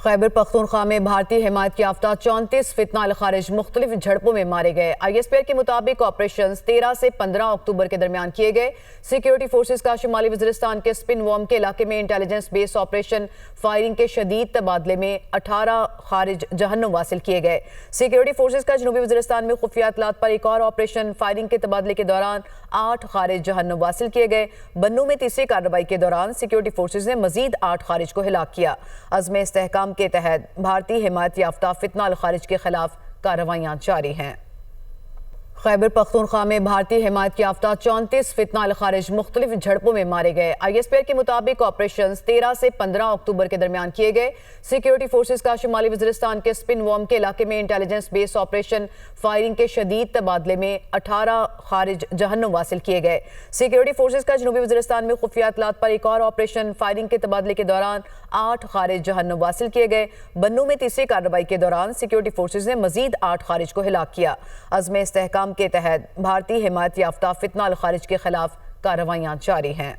खैबर पख्तूनख्वा में भारतीय हिमायत याफ्ता 34 फितना अल खारिज मुख्तलिफ झड़पों में मारे गए। ISPR के मुताबिक ऑपरेशन 13 से 15 अक्टूबर के दरमियान किए गए। सिक्योरिटी फोर्सेज का शुमाली वज़ीरिस्तान के स्पिन वॉर्म के इलाके में इंटेलिजेंस बेस ऑपरेशन फायरिंग के शदीद तबादले में 18 खारिज जहन्नुम वासिल किए गए। सिक्योरिटी फोर्सेज का जनूबी वज़ीरिस्तान में खुफिया इत्तलात पर एक और ऑपरेशन फायरिंग के तबादले के दौरान 8 खारिज जहन्नुम वासिल किए गए। बन्नू में तीसरी कार्रवाई के दौरान सिक्योरिटी फोर्सेज ने मजीद 8 खारिज को हिलाक किया। अज़्म इस्तेहकाम के तहत भारतीय हिमायत याफ्ता फितना अल खारिज के खिलाफ कार्रवाइयां जारी हैं। खैबर पख्तूनख्वा में भारतीय हिमायत याफ्ता 34 फितना अल खारिज मुख्तलिफ झड़पों में मारे गए। ISPR के मुताबिक ऑपरेशन 13 से 15 अक्टूबर के दरमियान किए गए। सिक्योरिटी फोर्सेज का शुमाली वज़ीरिस्तान के स्पिन वॉर्म के इलाके में इंटेलिजेंस बेस ऑपरेशन फायरिंग के शदीद तबादले में 18 खारिज जहन्नुम वासिल किए गए। सिक्योरिटी फोर्सेज का जनूबी वज़ीरिस्तान में खुफिया इत्तलात पर एक और ऑपरेशन फायरिंग के तबादले के दौरान 8 खारिज जहन्नुम वासिल किए गए। बन्नू में तीसरी कार्रवाई के दौरान सिक्योरिटी फोर्सेज ने मजीद 8 खारिज को हिलाक किया। अज़्म इस्तेहकाम के तहत भारतीय हिमायत याफ्ता फितना अल खारिज के खिलाफ कार्रवाइयां जारी हैं।